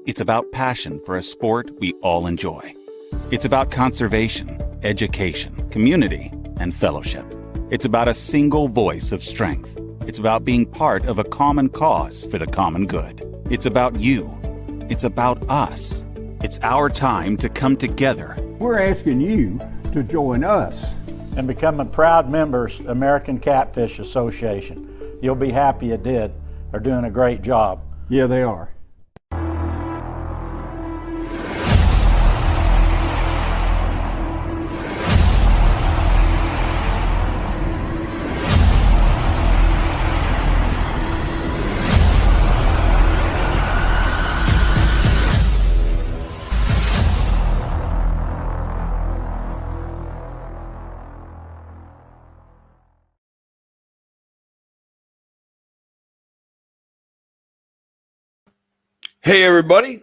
It's about passion for a sport we all enjoy. It's about conservation, education, community, and fellowship. It's about a single voice of strength. It's about being part of a common cause for the common good. It's about you. It's about us. It's our time to come together. We're asking you to join us and become a proud members American Catfish Association. You'll be happy you did. They're doing a great job. Yeah, they are. Hey, everybody.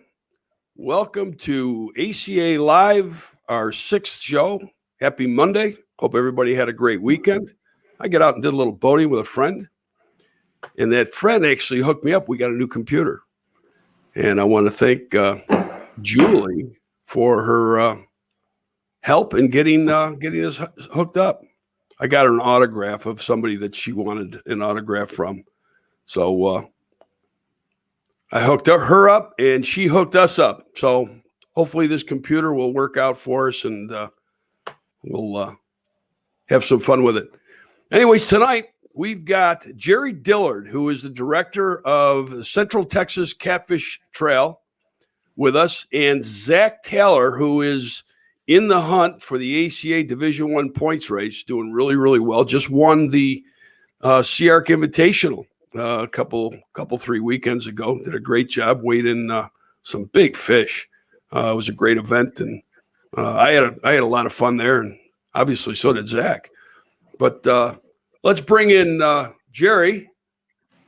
Welcome to ACA Live, our 6th show. Happy Monday. Hope everybody had a great weekend. I got out and did a little boating with a friend, and that friend actually hooked me up. We got a new computer, and I want to thank Julie for her help in getting us hooked up. I got her an autograph of somebody that she wanted an autograph from, so I hooked her up, and she hooked us up. So hopefully this computer will work out for us, and we'll have some fun with it. Anyways, tonight we've got Jerry Dillard, who is the director of the Central Texas Catfish Trail, with us, and Zack Taylor, who is in the hunt for the ACA Division I points race, doing really, really well. Just won the CRC Invitational a couple 3 weekends ago. Did a great job, weighed in some big fish. It was a great event, and I had a lot of fun there, and obviously so did Zach. But let's bring in Jerry.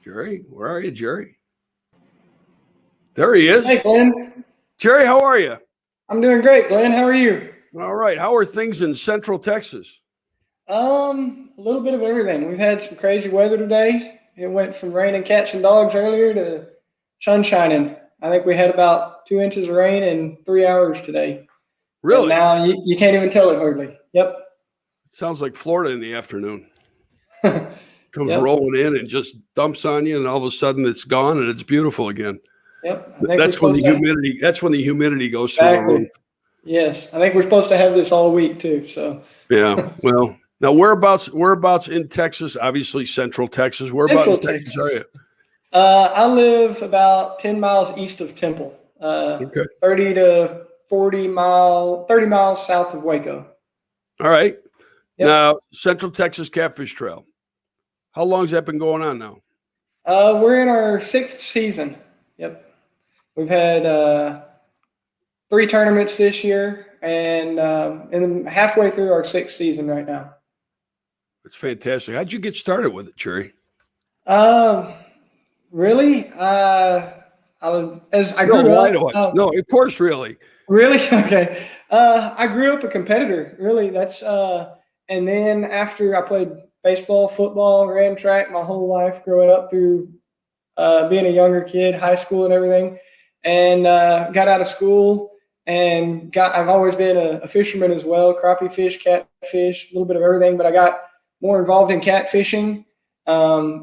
Jerry, where are you, Jerry? There he is. Hey, Glenn. Jerry, how are you? I'm doing great, Glenn. How are you? All right. How are things in Central Texas? A little bit of everything. We've had some crazy weather today. It went from raining cats and dogs earlier to sun shining. I think we had about 2 inches of rain in 3 hours today. Really? And now you can't even tell it hardly. Yep. Sounds like Florida in the afternoon. Comes rolling in and just dumps on you, and all of a sudden it's gone and it's beautiful again. Yep. That's when the humidity. That's when the humidity goes through the roof. Yes, I think we're supposed to have this all week too. So. Yeah. Well. Now, whereabouts in Texas? Obviously, Central Texas. Whereabouts in Texas are you? I live about 10 miles east of Temple. Okay. 30 miles south of Waco. All right. Yep. Now, Central Texas Catfish Trail. How long has that been going on now? We're in our 6th season. Yep. We've had 3 tournaments this year, and halfway through our 6th season right now. That's fantastic. How'd you get started with it, Jerry? Really? As I grew up. No, of course, really. Really? Okay. I grew up a competitor. Really, that's and then after I played baseball, football, ran track my whole life growing up through being a younger kid, high school and everything, and got out of school and I've always been a fisherman as well, crappie fish, catfish, a little bit of everything, but I got more involved in catfishing,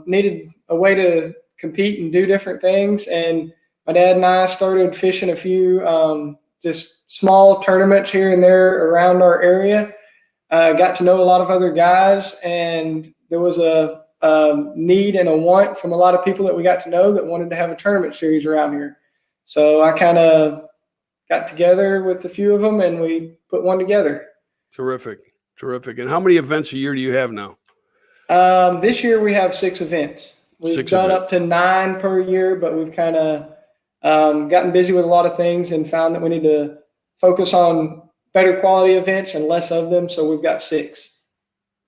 needed a way to compete and do different things. And my dad and I started fishing a few just small tournaments here and there around our area. Got to know a lot of other guys, and there was a need and a want from a lot of people that we got to know that wanted to have a tournament series around here. So I kind of got together with a few of them, and we put one together. Terrific. And how many events a year do you have now? This year we have 6 events. We've done up to 9 per year, but we've kind of gotten busy with a lot of things and found that we need to focus on better quality events and less of them. So we've got 6.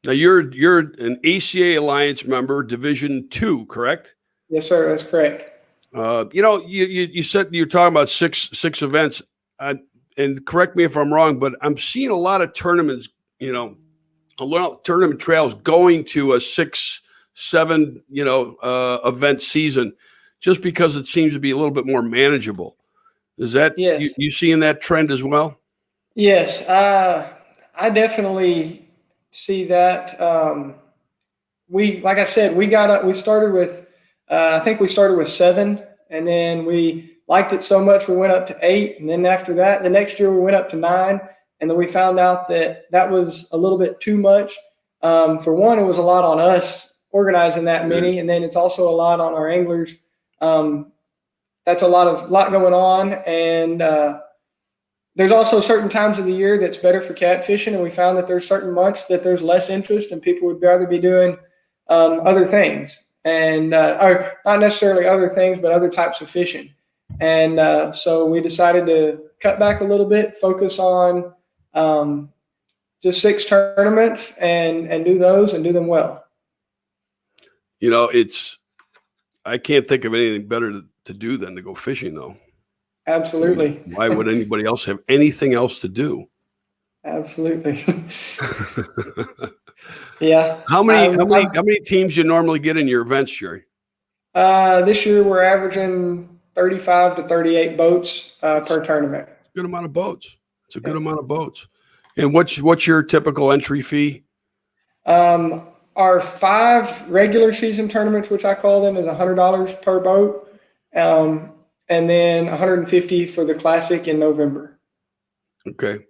Now you're an ACA Alliance member, Division II, correct? Yes, sir. That's correct. You said you're talking about six events, and correct me if I'm wrong, but I'm seeing a lot of tournaments. A lot of tournament trails going to a 6-7 event season, just because it seems to be a little bit more manageable. Is that Yes. you seeing that trend as well? Yes, I definitely see that. Like I said, we got up. We started with, I think we started with 7, and then we liked it so much we went up to 8, and then after that, the next year we went up to 9, and then we found out that was a little bit too much. For one, it was a lot on us organizing that many, and then it's also a lot on our anglers. That's a lot going on, and there's also certain times of the year that's better for catfishing, and we found that there's certain months that there's less interest and people would rather be doing other things, and or not necessarily other things, but other types of fishing. And so we decided to cut back a little bit, focus on just 6 tournaments and do those and do them well. You know, I can't think of anything better to do than to go fishing, though. Absolutely. Why would anybody else have anything else to do? Absolutely. Yeah. How many teams you normally get in your events, Jerry? This year we're averaging 35 to 38 boats per tournament. Good amount of boats. It's a good amount of boats. And what's your typical entry fee? Our 5 regular season tournaments, which I call them, is $100 per boat, and then $150 for the classic in November. Okay.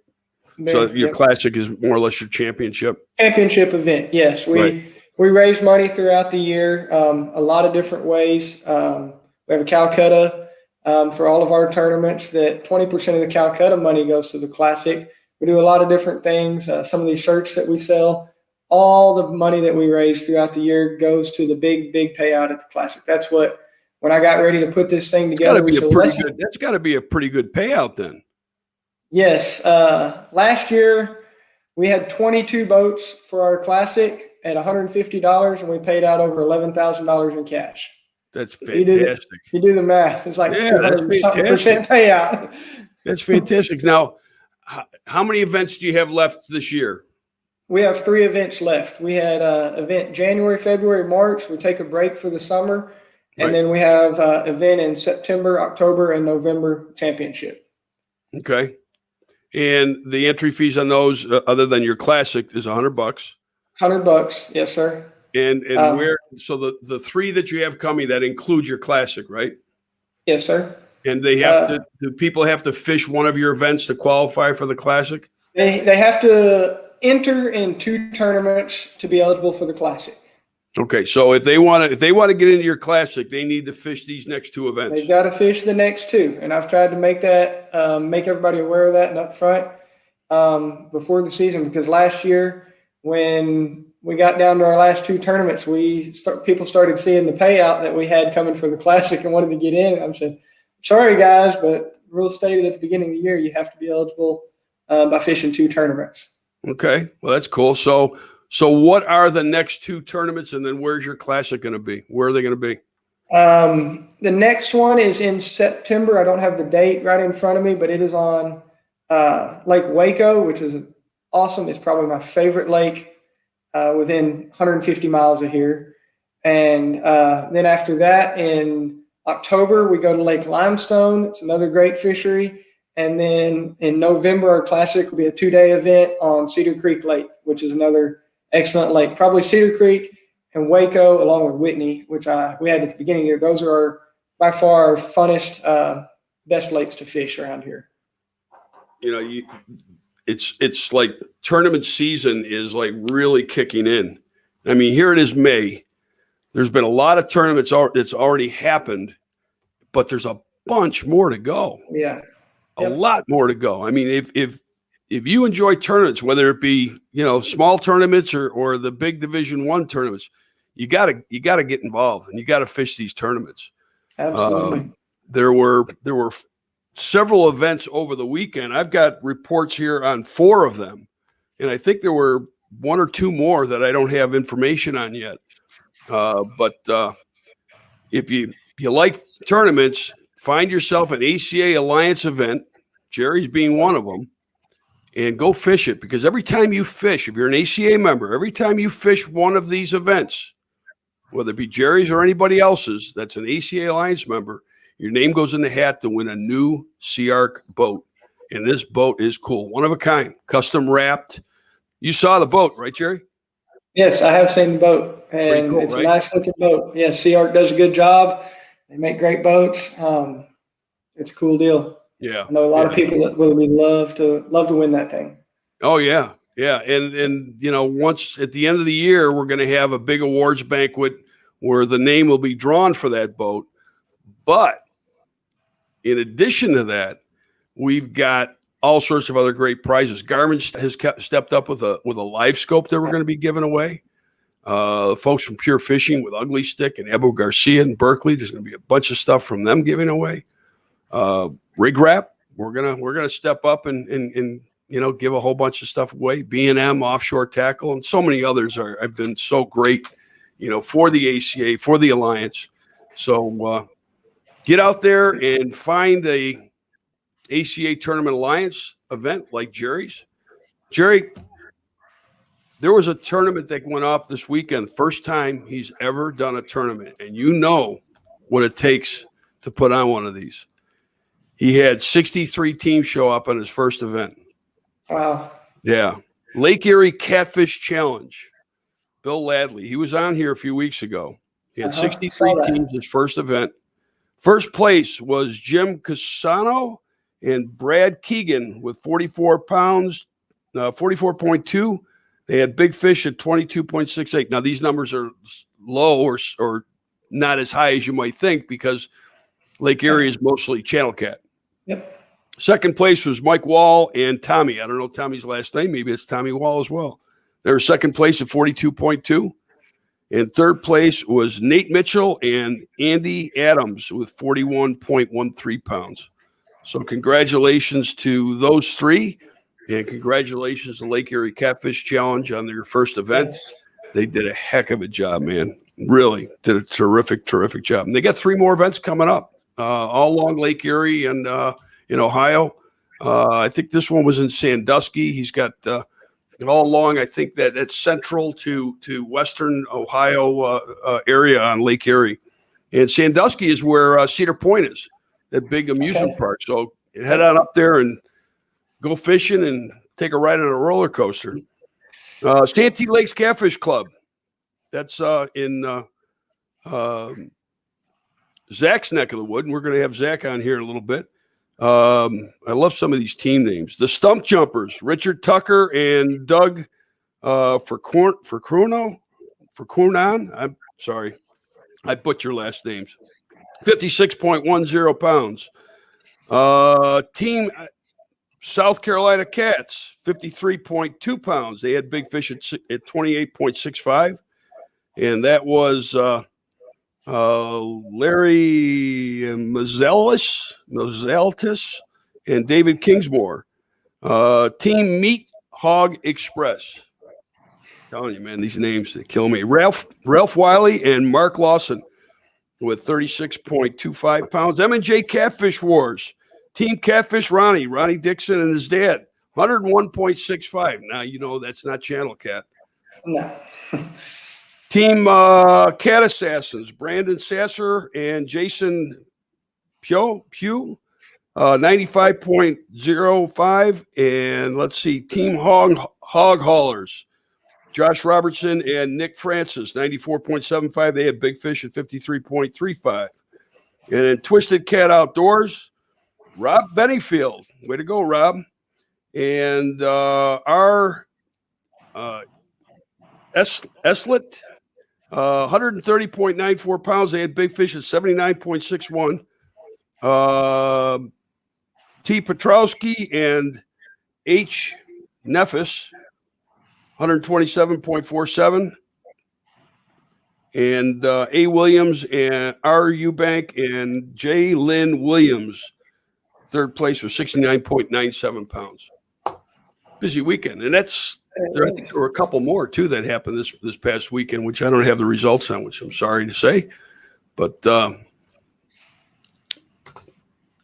So your classic is more or less your championship? Championship event, yes. We raise money throughout the year, a lot of different ways. We have a Calcutta for all of our tournaments that 20% of the Calcutta money goes to the classic. We do a lot of different things. Some of these shirts that we sell, all the money that we raise throughout the year goes to the big payout at the classic. That's what, when I got ready to put this thing together, that's got to be a pretty good payout then. Yes. Last year we had 22 boats for our classic at $150, and we paid out over $11,000 in cash. That's fantastic. You do the math. It's like 200% payout. That's fantastic. Now, how many events do you have left this year? We have 3 events left. We had an event January, February, March. We take a break for the summer. And then we have an event in September, October, and November championship. Okay. And the entry fees on those, other than your classic, is $100. $100, yes, sir. And where? So the 3 that you have coming, that includes your classic, right? Yes, sir. And they have to. Do people have to fish one of your events to qualify for the classic? They have to enter in 2 tournaments to be eligible for the classic. Okay, so if they want to get into your classic, they need to fish these next 2 events. They've got to fish the next 2, and I've tried to make everybody aware of that and up front before the season, because last year when we got down to our last 2 tournaments, people started seeing the payout that we had coming for the classic and wanted to get in. I said, sorry guys, but rules stated at the beginning of the year you have to be eligible by fishing 2 tournaments. Okay, well that's cool. So what are the next 2 tournaments, and then where's your classic going to be? Where are they going to be? The next one is in September. I don't have the date right in front of me, but it is on Lake Waco, which is awesome. It's probably my favorite lake within 150 miles of here. And then after that, in October, we go to Lake Limestone. It's another great fishery. And then in November, our classic will be a 2-day event on Cedar Creek Lake, which is another excellent lake. Probably Cedar Creek and Waco, along with Whitney, which we had at the beginning of the year. Those are by far our funnest, best lakes to fish around here. You know, it's like tournament season is like really kicking in. I mean, here it is May. There's been a lot of tournaments that's already happened, but there's a bunch more to go. Yeah. A lot more to go. I mean, if you enjoy tournaments, whether it be, small tournaments or the big Division I tournaments, you gotta get involved and you gotta fish these tournaments. Absolutely. There were several events over the weekend. I've got reports here on 4 of them, and I think there were 1 or 2 more that I don't have information on yet. But if you like tournaments, find yourself an ACA Alliance event. Jerry's being one of them, and go fish it, because every time you fish, if you're an ACA member, every time you fish one of these events, whether it be Jerry's or anybody else's that's an ACA Alliance member, Your name goes in the hat to win a new Sea Arc boat. And this boat is cool. One of a kind, custom wrapped. You saw the boat, right, Jerry? Yes, I have seen the boat, and cool, it's right? a nice looking boat. Yeah, Sea Arc does a good job. They make great boats. It's a cool deal. Yeah. I know a lot of people that will love to win that thing. Oh yeah. Yeah. And once at the end of the year, we're going to have a big awards banquet where the name will be drawn for that boat. But in addition to that, we've got all sorts of other great prizes. Garmin has stepped up with a live scope that we're going to be giving away. Folks from Pure Fishing with Ugly Stick and Ebu Garcia in Berkeley, there's going to be a bunch of stuff from them giving away. Rig Wrap, we're gonna step up and give a whole bunch of stuff away. B&M Offshore Tackle and so many others have been so great, for the ACA, for the Alliance. So get out there and find a ACA Tournament Alliance event like Jerry's. Jerry, there was a tournament that went off this weekend, first time he's ever done a tournament, and you know what it takes to put on one of these. He had 63 teams show up on his first event. Wow. Yeah. Lake Erie Catfish Challenge. Bill Ladley. He was on here a few weeks ago. He had 63 teams his first event. First place was Jim Casano and Brad Keegan with 44 pounds, 44.2. They had big fish at 22.68. Now, these numbers are low or not as high as you might think because Lake Erie is mostly channel cat. Yep. Second place was Mike Wall and Tommy. I don't know Tommy's last name. Maybe it's Tommy Wall as well. They were second place at 42.2. And third place was Nate Mitchell and Andy Adams with 41.13 pounds. So congratulations to those three. And congratulations to Lake Erie Catfish Challenge on their first event. They did a heck of a job, man. Really did a terrific, terrific job. And they got 3 more events coming up, all along Lake Erie and in Ohio. I think this one was in Sandusky. He's got all along, I think that's central to western Ohio area on Lake Erie. And Sandusky is where Cedar Point is, that big amusement park. So head on up there and go fishing and take a ride on a roller coaster. Santee Lakes Catfish Club. That's in Zach's neck of the wood, and we're going to have Zach on here in a little bit. I love some of these team names. The Stump Jumpers, Richard Tucker and Doug Furcunon. I'm sorry, I butcher last names. 56.10 pounds. Team South Carolina Cats, 53.2 pounds. They had big fish at 28.65. And that was Larry Mazeltis and David Kingsmore. Team Meat Hog Express. I'm telling you, man, these names, they kill me. Ralph Wiley and Mark Lawson with 36.25 pounds. M&J Catfish Wars. Team Catfish Ronnie Dixon and his dad, 101.65. Now, that's not Channel Cat. No. Team Cat Assassins, Brandon Sasser and Jason Pugh, 95.05. And let's see, Team Hog Haulers, Josh Robertson and Nick Francis, 94.75. They had big fish at 53.35. And then Twisted Cat Outdoors, Rob Bennyfield. Way to go, Rob. And our Eslet, 130.94 pounds. They had big fish at 79.61. T. Petrowski and H. Nefis, 127.47. And A. Williams and R. Eubank and J. Lynn Williams, third place was 69.97 pounds. Busy weekend. And I think there were a couple more too that happened this past weekend, which I don't have the results on, which I'm sorry to say, but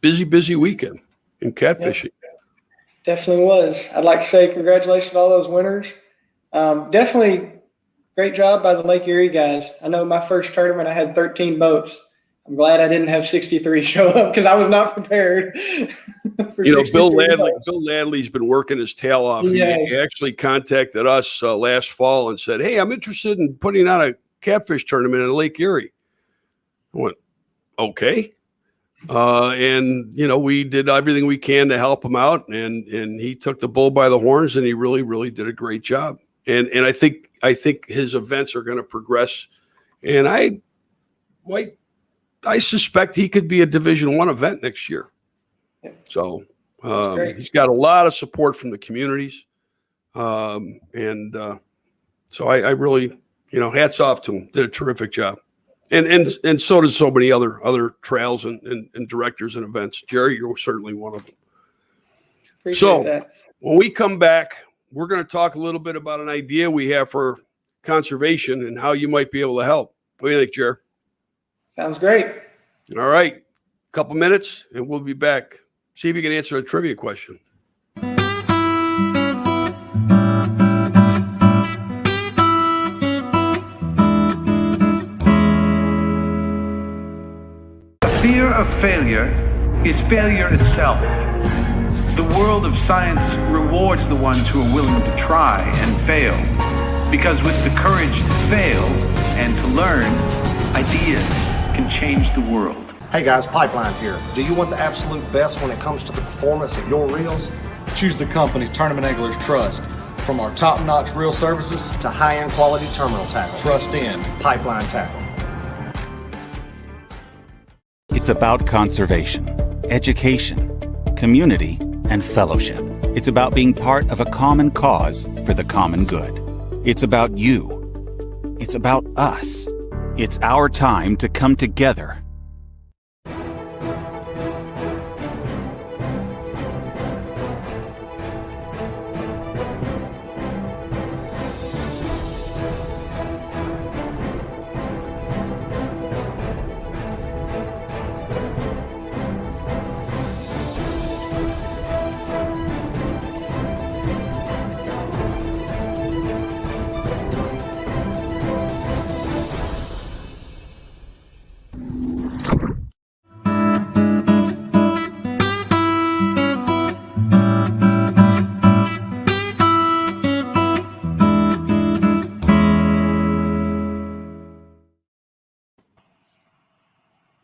busy weekend in catfishing. Definitely was. I'd like to say congratulations to all those winners. Definitely great job by the Lake Erie guys. I know my first tournament, I had 13 boats. I'm glad I didn't have 63 show up because I was not prepared. For Bill 63 Ladley. bucks. Bill Ladley's been working his tail off. Yes. He actually contacted us last fall and said, "Hey, I'm interested in putting on a catfish tournament in Lake Erie." I went, "Okay." And we did everything we can to help him out, and he took the bull by the horns, and he really, really did a great job. And I think his events are going to progress, and I suspect he could be a Division I event next year. So he's got a lot of support from the communities, and so I really, hats off to him. Did a terrific job. And so does so many other trails and directors and events. Jerry, you're certainly one of them. Appreciate that. When we come back, we're going to talk a little bit about an idea we have for conservation and how you might be able to help. What do you think, Jerry? Sounds great. All right. A couple minutes, and we'll be back. See if you can answer a trivia question. Fear of failure is failure itself. The world of science rewards the ones who are willing to try and fail, because with the courage to fail and to learn, ideas can change the world. Hey guys, Pipeline here. Do you want the absolute best when it comes to the performance of your reels? Choose the company Tournament Anglers trust. From our top-notch reel services To high-end quality terminal tackle. trust in Pipeline Tackle. It's about conservation, education, community, and fellowship. It's about being part of a common cause for the common good. It's about you. It's about us. It's our time to come together.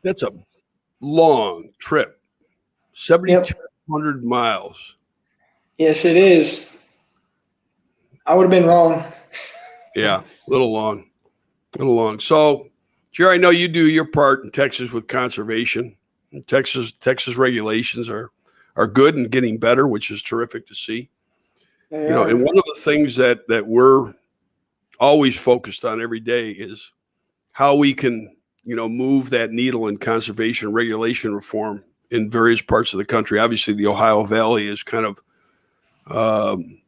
That's a long trip, 7,200 miles. Yes, it is. I would have been wrong. Yeah, a little long. So, Jerry, I know you do your part in Texas with conservation. And Texas regulations are good and getting better, which is terrific to see. And one of the things that we're always focused on every day is how we can move that needle in conservation regulation reform in various parts of the country. Obviously, the Ohio Valley is kind of, one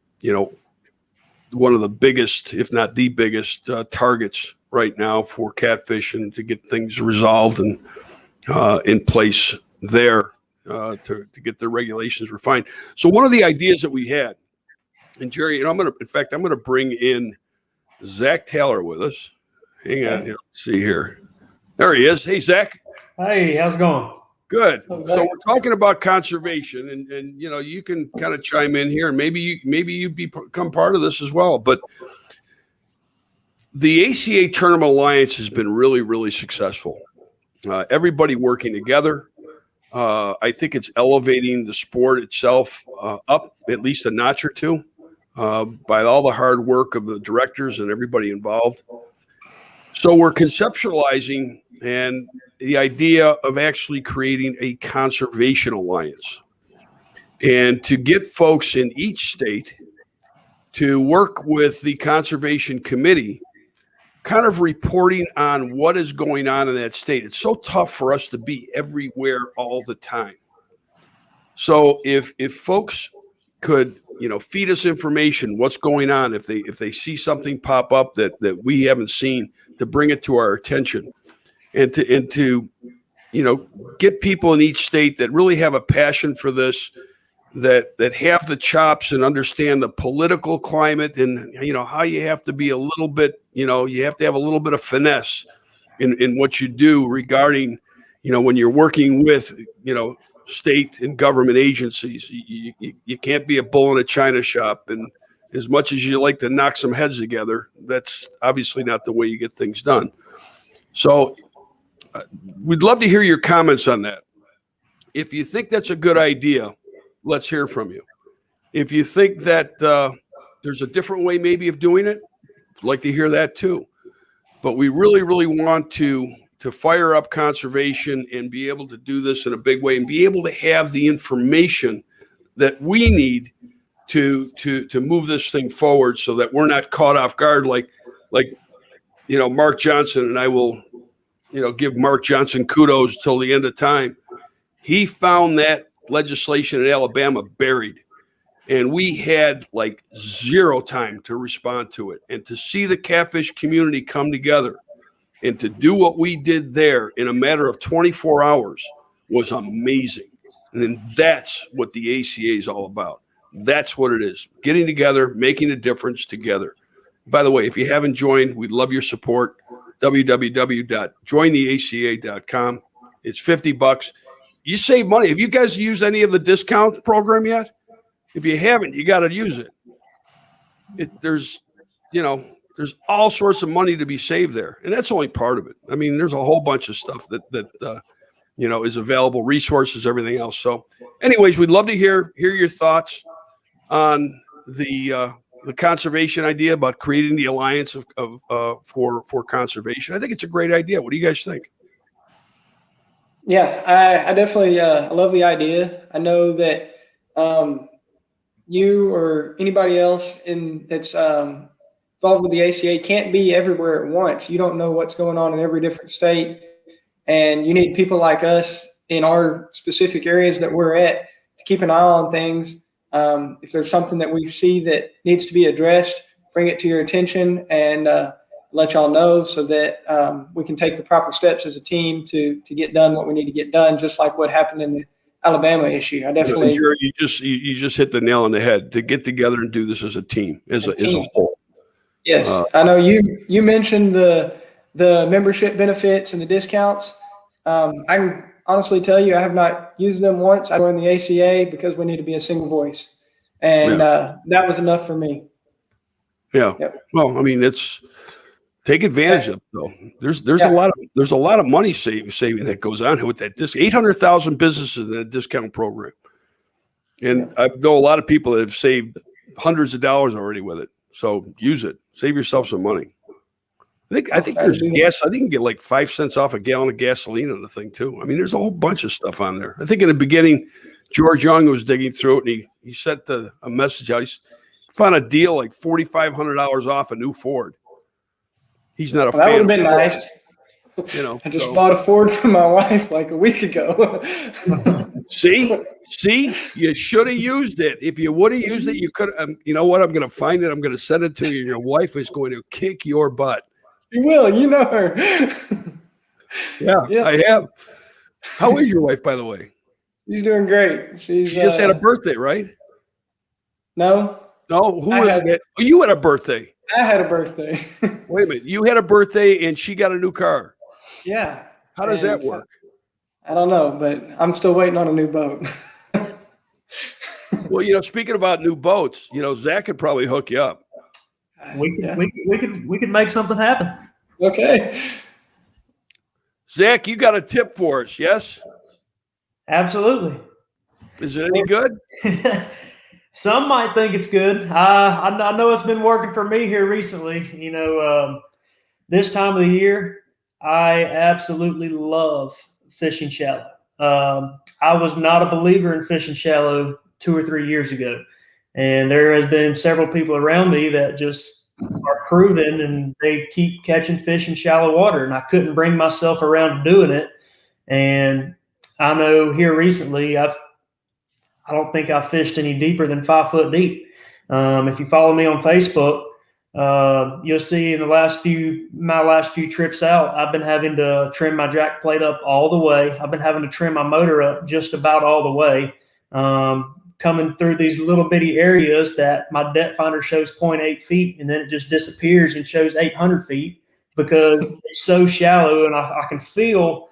of the biggest, if not the biggest, targets right now for catfish, and to get things resolved and in place there to get the regulations refined. So one of the ideas that we had, and Jerry, I'm going to bring in Zackary Taylor with us. Hang on here. Let's see here. There he is. Hey, Zach. Hey, how's it going? Good. So we're talking about conservation, and you can kind of chime in here, and maybe you become part of this as well. But the ACA Tournament Alliance has been really, really successful. Everybody working together. I think it's elevating the sport itself up at least a notch or two by all the hard work of the directors and everybody involved. So we're conceptualizing and the idea of actually creating a conservation alliance, and to get folks in each state to work with the conservation committee, kind of reporting on what is going on in that state. It's so tough for us to be everywhere all the time. So if folks could, feed us information, what's going on, if they see something pop up that we haven't seen, to bring it to our attention, and to get people in each state that really have a passion for this, that have the chops and understand the political climate, and how you have to be a little bit, you have to have a little bit of finesse in what you do regarding when you're working with, state and government agencies, you can't be a bull in a china shop. And as much as you like to knock some heads together, that's obviously not the way you get things done. So we'd love to hear your comments on that. If you think that's a good idea, let's hear from you. If you think that there's a different way maybe of doing it, I'd like to hear that too. But we really, really want to fire up conservation and be able to do this in a big way and be able to have the information that we need to move this thing forward, so that we're not caught off guard like Mark Johnson. And I will give Mark Johnson kudos till the end of time. He found that legislation in Alabama buried, and we had like zero time to respond to it. And to see the catfish community come together and to do what we did there in a matter of 24 hours was amazing. And then that's what the ACA is all about. That's what it is. Getting together, making a difference together. By the way, if you haven't joined, we'd love your support. www.jointheaca.com. It's $50. You save money. Have you guys used any of the discount program yet? If you haven't, you got to use it. There's all sorts of money to be saved there, and that's only part of it. I mean, there's a whole bunch of stuff that is available, resources, everything else. So, anyways, we'd love to hear your thoughts on the conservation idea about creating the alliance for conservation. I think it's a great idea. What do you guys think? Yeah, I definitely love the idea. I know that you or anybody else that's involved with the ACA can't be everywhere at once. You don't know what's going on in every different state, and you need people like us in our specific areas that we're at to keep an eye on things. If there's something that we see that needs to be addressed, bring it to your attention and let y'all know, so that we can take the proper steps as a team to get done what we need to get done, just like what happened in the Alabama issue. I definitely. You just hit the nail on the head, to get together and do this as a team, as a whole. Yes, I know you mentioned the membership benefits and the discounts. I can honestly tell you, I have not used them once. I joined the ACA because we need to be a single voice, and that was enough for me. Yeah. Yep. Well, I mean, take advantage of it, though. There's a lot of money saving that goes on with that. 800,000 businesses in a discount program, and I know a lot of people that have saved hundreds of dollars already with it. So use it. Save yourself some money. I think there's gas. I think you can get like 5 cents off a gallon of gasoline on the thing too. I mean, there's a whole bunch of stuff on there. I think in the beginning, George Young was digging through it, and he sent a message out. He found a deal like $4,500 off a new Ford. He's not a fan. That would have been nice. I just bought a Ford for my wife like a week ago. See, you should have used it. If you would have used it, you could. You know what? I'm going to find it. I'm going to send it to you. And your wife is going to kick your butt. You will. You know her. Yeah, I have. How is your wife, by the way? She's doing great. She just had a birthday, right? No. Who was it? Oh, you had a birthday. I had a birthday. Wait a minute. You had a birthday and she got a new car. Yeah. How does that work? I don't know, but I'm still waiting on a new boat. Well, speaking about new boats, Zach could probably hook you up. We could make something happen. Okay. Zach, you got a tip for us, yes? Absolutely. Is it any good? Some might think it's good. I know it's been working for me here recently. This time of the year, I absolutely love fishing shallow. I was not a believer in fishing shallow 2 or 3 years ago. And there has been several people around me that just are proven, and they keep catching fish in shallow water. And I couldn't bring myself around to doing it. And I know here recently, I don't think I've fished any deeper than 5 foot deep. If you follow me on Facebook, you'll see in my last few trips out, I've been having to trim my jack plate up all the way. I've been having to trim my motor up just about all the way. Coming through these little bitty areas that my depth finder shows 0.8 feet, and then it just disappears and shows 800 feet because it's so shallow. And I can feel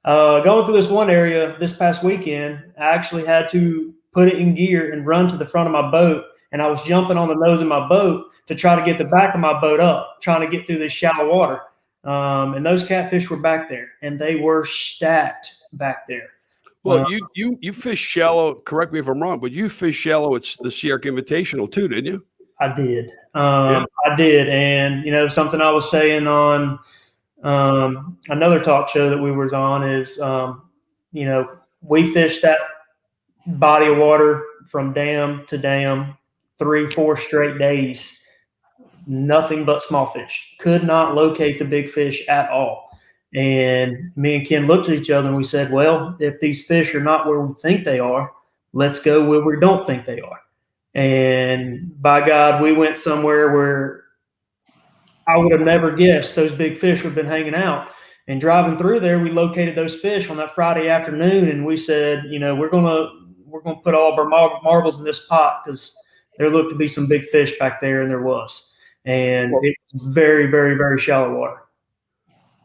Going through this one area this past weekend, I actually had to put it in gear and run to the front of my boat. And I was jumping on the nose of my boat to try to get the back of my boat up, trying to get through this shallow water. And those catfish were back there, and they were stacked back there. Well, you fish shallow. Correct me if I'm wrong, but you fish shallow at the Sea Arc Invitational too, didn't you? I did. I did. And, you know, something I was saying on another talk show that we was on is, you know, we fished that body of water from dam to dam 3-4 straight days. Nothing but small fish. Could not locate the big fish at all. And me and Ken looked at each other and we said, well, if these fish are not where we think they are, let's go where we don't think they are. And by God, we went somewhere where I would have never guessed those big fish would have been hanging out. And driving through there, we located those fish on that Friday afternoon, and we said, you know, we're gonna put all of our marbles in this pot because there looked to be some big fish back there, and there was. And it was very, very, very shallow water.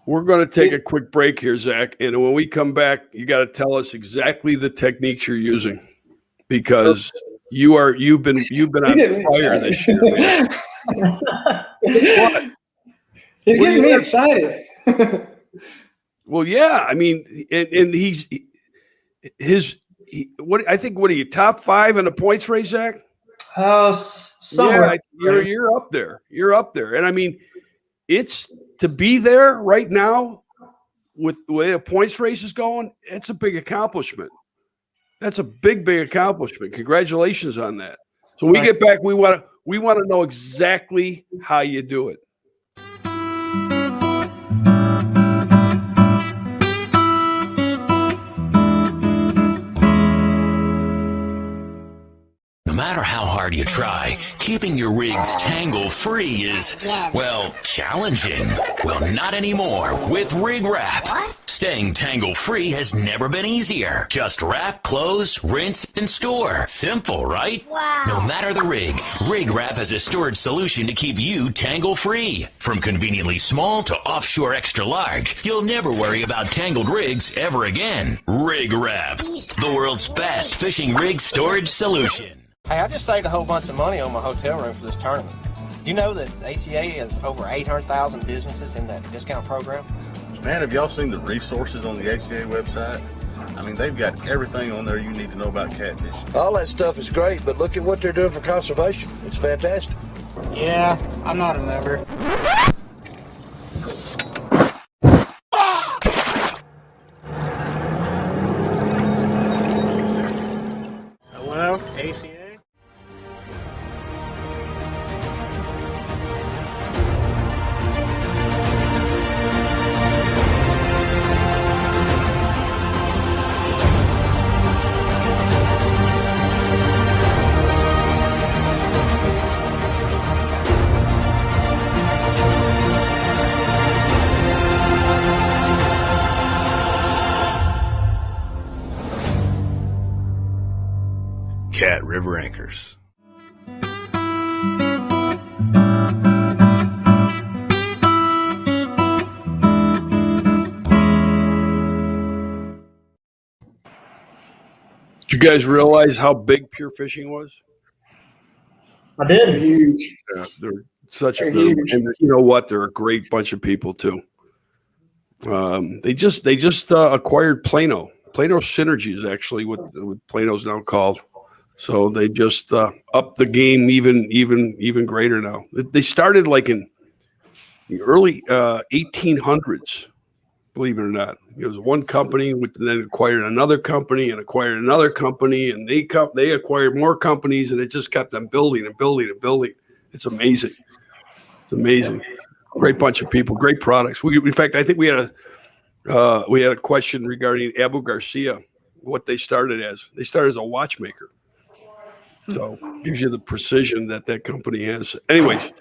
We're going to take a quick break here, Zach, and when we come back, you got to tell us exactly the techniques you're using, because you've been on fire this year, man. What? He's getting me excited. Well, yeah, I mean, and I think what are you, top 5 in the points race, Zach? Somewhere. Yeah, you're up there. You're up there, and I mean, it's to be there right now with the way a points race is going. It's a big accomplishment. That's a big accomplishment. Congratulations on that. So when we get back, we want to know exactly how you do it. No matter how hard you try, keeping your rigs tangle-free is, well, challenging. Well, not anymore with Rig Wrap. Staying tangle-free has never been easier. Just wrap, close, rinse, and store. Simple, right? Wow. No matter the rig, Rig Wrap has a storage solution to keep you tangle-free. From conveniently small to offshore extra large, you'll never worry about tangled rigs ever again. Rig Wrap, the world's best fishing rig storage solution. Hey, I just saved a whole bunch of money on my hotel room for this tournament. Do you know that ACA has over 800,000 businesses in that discount program? Man, have y'all seen the resources on the ACA website? I mean, they've got everything on there you need to know about catfish. All that stuff is great, but look at what they're doing for conservation. It's fantastic. Yeah, I'm not a member. Hello, ACA? Cat River Anchors. Did you guys realize how big Pure Fishing was? I did. Huge. Yeah, they're and you know what? They're a great bunch of people too. They just acquired Plano. Plano Synergies, actually, what Plano's now called. So they just upped the game even greater now. They started like in the early 1800s, believe it or not. It was one company, then acquired another company and acquired another company, and they acquired more companies, and it just kept them building and building and building. It's amazing. It's amazing. Great bunch of people, great products. In fact, I think we had a question regarding Abu Garcia, what they started as. They started as a watchmaker. So gives you the precision that company has. Anyways,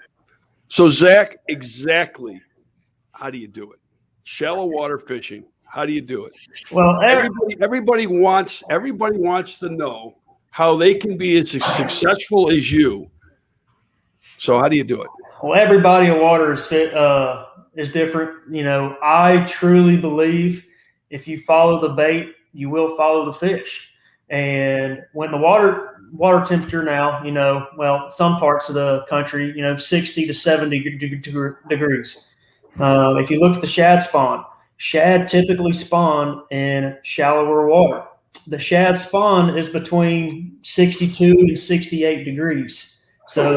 so Zach, exactly how do you do it? Shallow water fishing. How do you do it? Well, everybody wants to know how they can be as successful as you. So how do you do it? Well, every body of water is different. You know, I truly believe if you follow the bait, you will follow the fish. And when the water temperature now, well, some parts of the country, 60 to 70 degrees. If you look at the shad spawn, shad typically spawn in shallower water. The shad spawn is between 62 and 68 degrees. So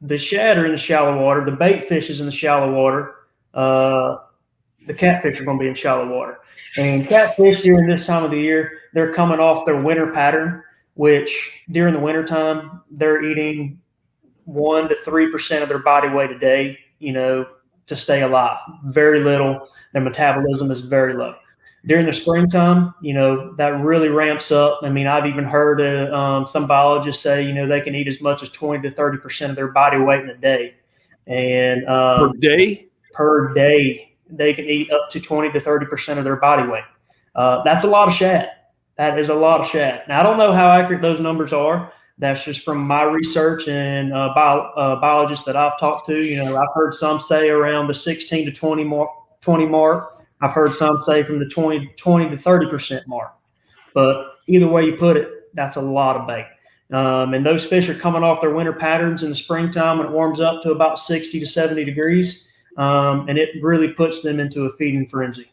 the shad are in the shallow water, the bait fish is in the shallow water, the catfish are going to be in shallow water. And catfish during this time of the year, they're coming off their winter pattern, which during the wintertime, they're eating 1 to 3% of their body weight a day, to stay alive. Very little. Their metabolism is very low. During the springtime, that really ramps up. I mean, I've even heard some biologists say, they can eat as much as 20 to 30% of their body weight in a day. And per day? Per day, they can eat up to 20 to 30% of their body weight. That's a lot of shad. That is a lot of shad. Now, I don't know how accurate those numbers are. That's just from my research and biologists that I've talked to. I've heard some say around the 16 to 20 mark. I've heard some say from the 20 to 30% mark. But either way you put it, that's a lot of bait. And those fish are coming off their winter patterns in the springtime when it warms up to about 60 to 70 degrees. And it really puts them into a feeding frenzy.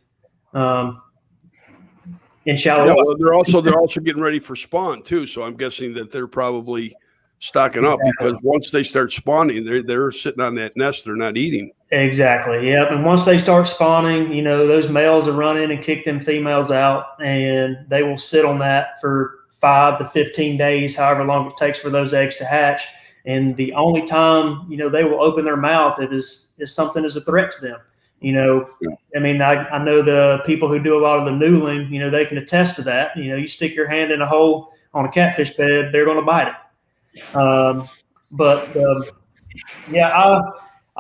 In shallow water. Well, they're also getting ready for spawn too. So I'm guessing that they're probably stocking up because once they start spawning, they're sitting on that nest. They're not eating. Exactly. Yep. And once they start spawning, those males will run in and kick them females out, and they will sit on that for 5 to 15 days, however long it takes for those eggs to hatch. And the only time, they will open their mouth is something is a threat to them. I mean, I know the people who do a lot of the noodling, they can attest to that. You stick your hand in a hole on a catfish bed, they're going to bite it. I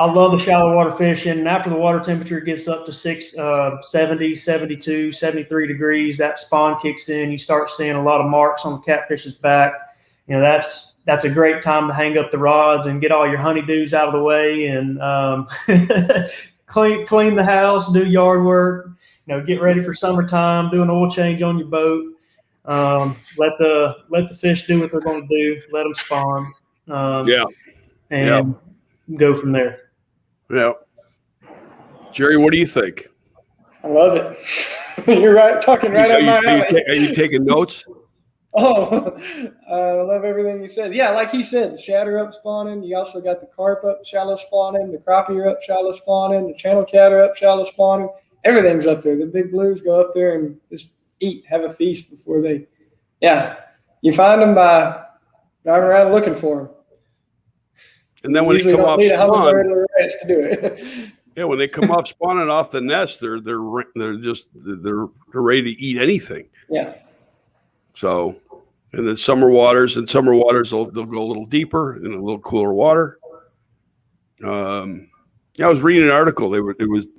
love the shallow water fishing. And after the water temperature gets up to 70, 72, 73 degrees, that spawn kicks in. You start seeing a lot of marks on the catfish's back. That's a great time to hang up the rods and get all your honeydews out of the way and clean the house, do yard work, get ready for summertime, do an oil change on your boat. Let the fish do what they're going to do. Let them spawn. And go from there. Yeah. Jerry, what do you think? I love it. You're right, talking right up my alley. Are you taking notes? Oh, I love everything he says. Yeah, like he said, the shad are up spawning. You also got the carp up shallow spawning, the crappie are up shallow spawning, the channel cat are up shallow spawning. Everything's up there. The big blues go up there and just eat, have a feast before they. Yeah, you find them by driving around looking for them. And then when they come off spawn, to do it. yeah, when they come off spawning off the nest, they're ready to eat anything. Yeah. So, and then summer waters they'll go a little deeper in a little cooler water. I was reading an article. They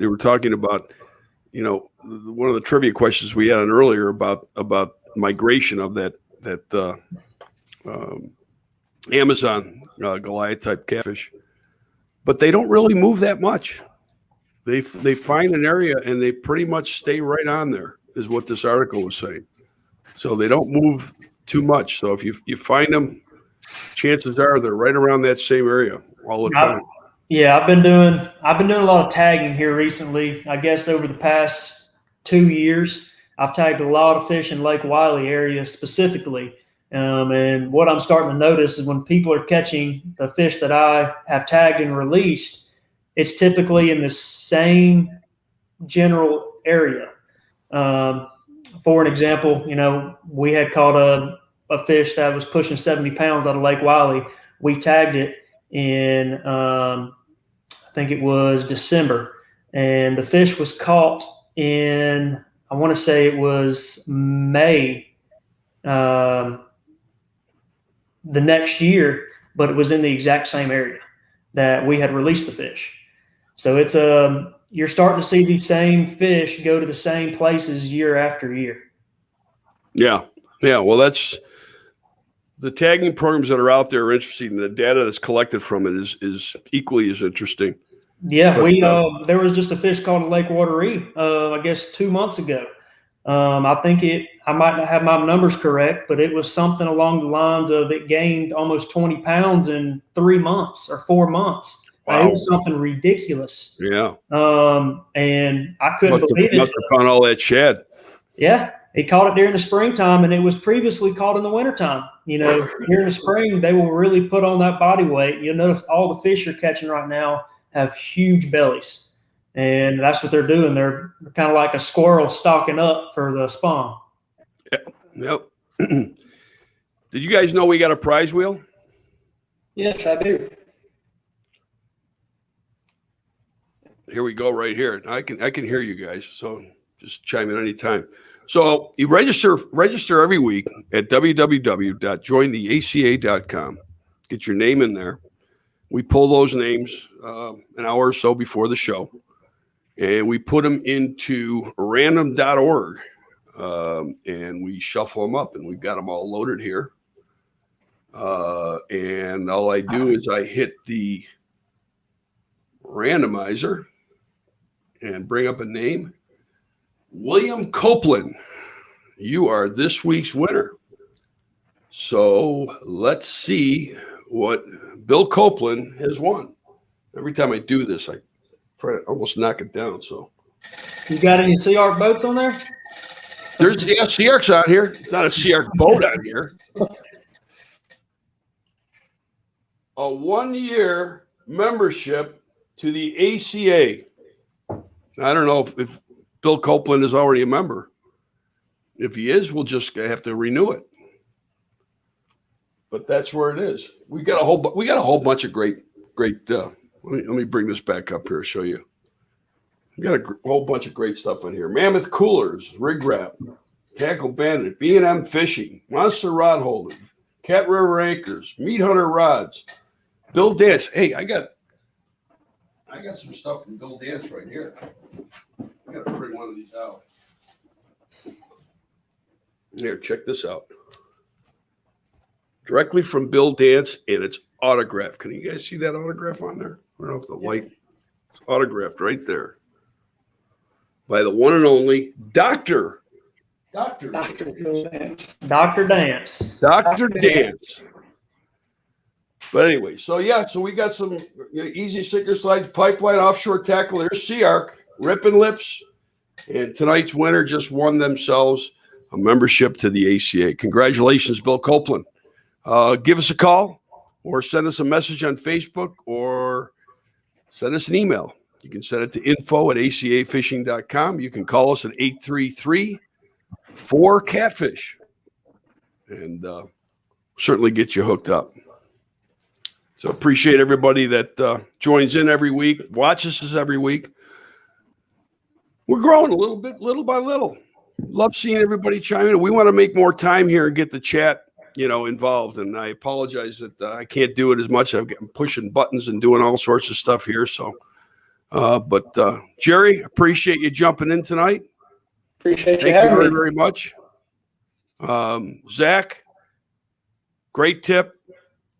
were talking about, one of the trivia questions we had on earlier about migration of that Amazon Goliath type catfish, but they don't really move that much. They find an area and they pretty much stay right on there, is what this article was saying. So they don't move too much. So if you find them, chances are they're right around that same area all the time. I've been doing a lot of tagging here recently. I guess over the past 2 years, I've tagged a lot of fish in Lake Wiley area specifically. And what I'm starting to notice is when people are catching the fish that I have tagged and released, it's typically in the same general area. For an example, we had caught a fish that was pushing 70 pounds out of Lake Wiley. We tagged it in, I think it was December, and the fish was caught in, I want to say it was May the next year, but it was in the exact same area that we had released the fish. So it's you're starting to see these same fish go to the same places year after year. Yeah. Well, that's the tagging programs that are out there are interesting. The data that's collected from it is equally as interesting. Yeah, there was just a fish called a lake wateree, I guess 2 months ago, I might not have my numbers correct, but it was something along the lines of it gained almost 20 pounds in 3 months or 4 months. Wow. It was something ridiculous. Yeah. And I couldn't believe it. Must have found all that shad. Yeah. He caught it during the springtime, and it was previously caught in the wintertime. During the spring, they will really put on that body weight. You'll notice all the fish you're catching right now have huge bellies, and that's what they're doing. They're kind of like a squirrel stocking up for the spawn. Yep. Did you guys know we got a prize wheel? Yes, I do. Here we go right here. I can hear you guys, so just chime in anytime. So you register every week at www.jointheaca.com. Get your name in there. We pull those names an hour or so before the show, and we put them into random.org, and we shuffle them up, and we've got them all loaded here. And all I do is I hit the randomizer and bring up a name. William Copeland, you are this week's winner. So let's see what Bill Copeland has won. Every time I do this, I try to almost knock it down. So you got any Sea Ark boats on there? There's Sea Ark's on here. It's not a Sea Ark boat on here. A 1-year membership to the ACA. I don't know if Bill Copeland is already a member. If he is, we'll just have to renew it. But that's where it is. We got a whole bunch of great. Let me bring this back up here. Show you. We got a whole bunch of great stuff in here. Mammoth Coolers, Rig Wrap, Tackle Bandit, B&M Fishing, Monster Rod Holding, Cat River Anchors, Meat Hunter Rods, Bill Dance. Hey, I got some stuff from Bill Dance right here. I got to bring one of these out. Here, check this out. Directly from Bill Dance, and it's autographed. Can you guys see that autograph on there? I don't know if the light. It's autographed right there by the one and only Dr. Dance. But anyway, so we got some easy sinker slides, pipeline, offshore tackle. There's Sea Ark, Rippin' Lips, and tonight's winner just won themselves a membership to the ACA. Congratulations, Bill Copeland. Give us a call or send us a message on Facebook or send us an email. You can send it to info@acafishing.com. You can call us at 833-4-CATFISH and certainly get you hooked up. So appreciate everybody that joins in every week, watches us every week. We're growing a little bit, little by little. Love seeing everybody chime in. We want to make more time here and get the chat, involved. And I apologize that I can't do it as much. I'm pushing buttons and doing all sorts of stuff here. So, but Jerry, appreciate you jumping in tonight. Appreciate you Thank you very, me. very much. Zach, great tip.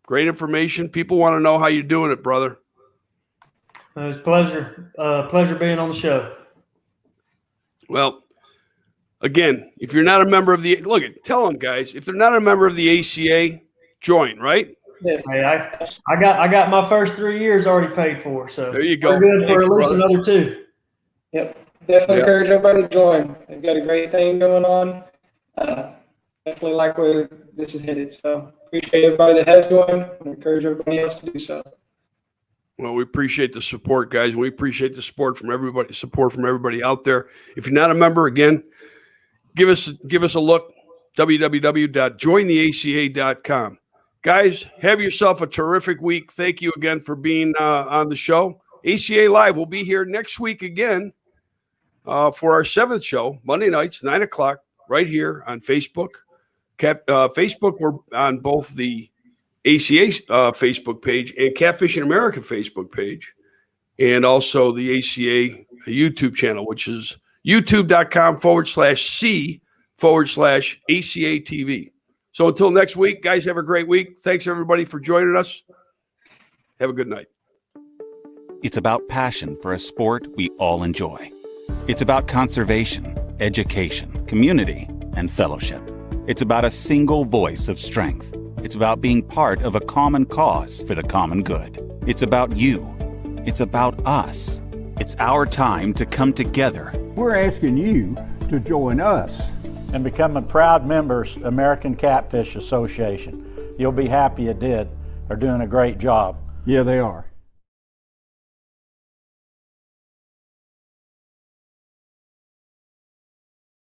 Great information. People want to know how you're doing it, brother. It was a pleasure. Pleasure being on the show. Well, again, if you're not a member of tell them, guys, if they're not a member of the ACA, join, right? Yes. Hey, I got my first 3 years already paid for, so there you go. We're good for at least another 2. Yep. Definitely encourage everybody to join. They've got a great thing going on. Definitely like where this is headed. So appreciate everybody that has joined and encourage everybody else to do so. Well, we appreciate the support, guys. We appreciate the support from everybody out there. If you're not a member, again, give us a look. www.jointheaca.com. Guys, have yourself a terrific week. Thank you again for being on the show. ACA Live will be here next week again for our 7th show, Monday nights, 9 o'clock, right here on Facebook. Facebook, we're on both the ACA Facebook page and Catfish in America Facebook page, and also the ACA YouTube channel, which is youtube.com/C/ACA TV. So until next week, guys, have a great week. Thanks, everybody, for joining us. Have a good night. It's about passion for a sport we all enjoy. It's about conservation, education, community, and fellowship. It's about a single voice of strength. It's about being part of a common cause for the common good. It's about you. It's about us. It's our time to come together. We're asking you to join us and become a proud members American Catfish Association. You'll be happy you did. They're doing a great job. Yeah, they are.